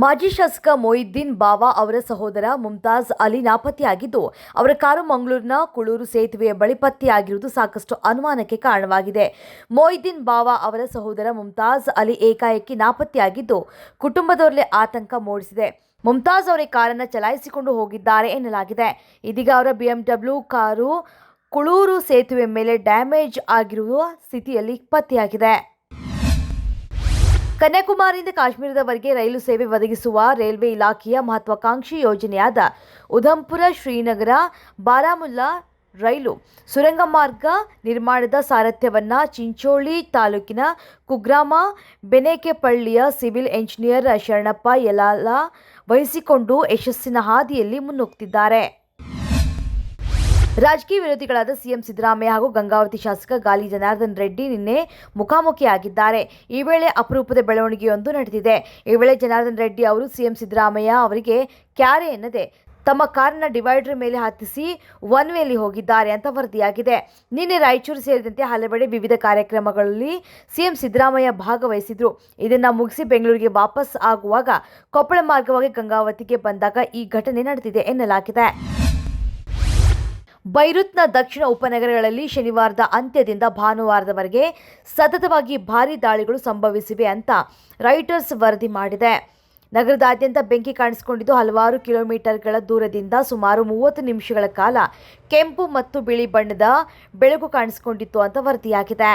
ಮಾಜಿ ಶಾಸಕ ಮೊಹಿದ್ದೀನ್ ಬಾವಾ ಅವರ ಸಹೋದರ ಮುಮ್ತಾಜ್ ಅಲಿ ನಾಪತ್ತೆಯಾಗಿದ್ದು, ಅವರ ಕಾರು ಮಂಗಳೂರಿನ ಕುಳೂರು ಸೇತುವೆಯ ಬಳಿ ಪತ್ತೆಯಾಗಿರುವುದು ಸಾಕಷ್ಟು ಅನುಮಾನಕ್ಕೆ ಕಾರಣವಾಗಿದೆ. ಮೊಹಿದ್ದೀನ್ ಬಾವಾ ಅವರ ಸಹೋದರ ಮುಮ್ತಾಜ್ ಅಲಿ ಏಕಾಏಕಿ ನಾಪತ್ತೆಯಾಗಿದ್ದು, ಕುಟುಂಬದವರಲ್ಲಿ ಆತಂಕ ಮೂಡಿಸಿದೆ. ಮುಮ್ತಾಜ್ ಅವರೇ ಕಾರನ್ನು ಚಲಾಯಿಸಿಕೊಂಡು ಹೋಗಿದ್ದಾರೆ ಎನ್ನಲಾಗಿದೆ. ಇದೀಗ ಅವರ BMW ಕಾರು ಕುಳೂರು ಸೇತುವೆ ಮೇಲೆ ಡ್ಯಾಮೇಜ್ ಆಗಿರುವ ಸ್ಥಿತಿಯಲ್ಲಿ ಪತ್ತೆಯಾಗಿದೆ. ಕನ್ಯಾಕುಮಾರಿಯಿಂದ ಕಾಶ್ಮೀರದವರೆಗೆ ರೈಲು ಸೇವೆ ಒದಗಿಸುವ ರೈಲ್ವೆ ಇಲಾಖೆಯ ಮಹತ್ವಾಕಾಂಕ್ಷಿ ಯೋಜನೆಯಾದ ಉಧಂಪುರ ಶ್ರೀನಗರ ಬಾರಾಮುಲ್ಲಾ ರೈಲು ಸುರಂಗ ಮಾರ್ಗ ನಿರ್ಮಾಣದ ಸಾರಥ್ಯವನ್ನು ಚಿಂಚೋಳಿ ತಾಲೂಕಿನ ಕುಗ್ರಾಮ ಬೆನೇಕೆಪಳ್ಳಿಯ ಸಿವಿಲ್ ಎಂಜಿನಿಯರ್ ಶರಣಪ್ಪ ಯಲಾಲ ವಹಿಸಿಕೊಂಡು ಯಶಸ್ಸಿನ ಹಾದಿಯಲ್ಲಿ ಮುನ್ನುಗ್ಗುತ್ತಿದ್ದಾರೆ. ರಾಜಕೀಯ ವಿರೋಧಿಗಳಾದ ಸಿಎಂ ಸಿದ್ದರಾಮಯ್ಯ ಹಾಗೂ ಗಂಗಾವತಿ ಶಾಸಕ ಗಾಲಿ ಜನಾರ್ದನ್ ರೆಡ್ಡಿ ನಿನ್ನೆ ಮುಖಾಮುಖಿಯಾಗಿದ್ದಾರೆ. ಈ ವೇಳೆ ಅಪರೂಪದ ಬೆಳವಣಿಗೆಯೊಂದು ನಡೆದಿದೆ. ಈ ವೇಳೆ ಜನಾರ್ದನ್ ರೆಡ್ಡಿ ಅವರು ಸಿಎಂ ಸಿದ್ದರಾಮಯ್ಯ ಅವರಿಗೆ ಕ್ಯಾರೆ ಎನ್ನದೆ ತಮ್ಮ ಕಾರಿನ ಡಿವೈಡರ್ ಮೇಲೆ ಹತ್ತಿಸಿ ಒನ್ ವೇಲಿ ಹೋಗಿದ್ದಾರೆ ಅಂತ ವರದಿಯಾಗಿದೆ. ನಿನ್ನೆ ರಾಯಚೂರು ಸೇರಿದಂತೆ ಹಲವೆಡೆ ವಿವಿಧ ಕಾರ್ಯಕ್ರಮಗಳಲ್ಲಿ ಸಿಎಂ ಸಿದ್ದರಾಮಯ್ಯ ಭಾಗವಹಿಸಿದ್ರು. ಇದನ್ನು ಮುಗಿಸಿ ಬೆಂಗಳೂರಿಗೆ ವಾಪಸ್ ಆಗುವಾಗ ಕೊಪ್ಪಳ ಮಾರ್ಗವಾಗಿ ಗಂಗಾವತಿಗೆ ಬಂದಾಗ ಈ ಘಟನೆ ನಡೆದಿದೆ ಎನ್ನಲಾಗಿದೆ. ಬೈರುತ್ನ ದಕ್ಷಿಣ ಉಪನಗರಗಳಲ್ಲಿ ಶನಿವಾರದ ಅಂತ್ಯದಿಂದ ಭಾನುವಾರದವರೆಗೆ ಸತತವಾಗಿ ಭಾರೀ ದಾಳಿಗಳು ಸಂಭವಿಸಿವೆ ಅಂತ ರಾಯ್ಟರ್ಸ್ ವರದಿ ಮಾಡಿದೆ. ನಗರದಾದ್ಯಂತ ಬೆಂಕಿ ಕಾಣಿಸಿಕೊಂಡಿದ್ದು, ಹಲವಾರು ಕಿಲೋಮೀಟರ್ಗಳ ದೂರದಿಂದ ಸುಮಾರು 30 ನಿಮಿಷಗಳ ಕಾಲ ಕೆಂಪು ಮತ್ತು ಬಿಳಿ ಬಣ್ಣದ ಬೆಳಕು ಕಾಣಿಸಿಕೊಂಡಿತ್ತು ಅಂತ ವರದಿಯಾಗಿದೆ.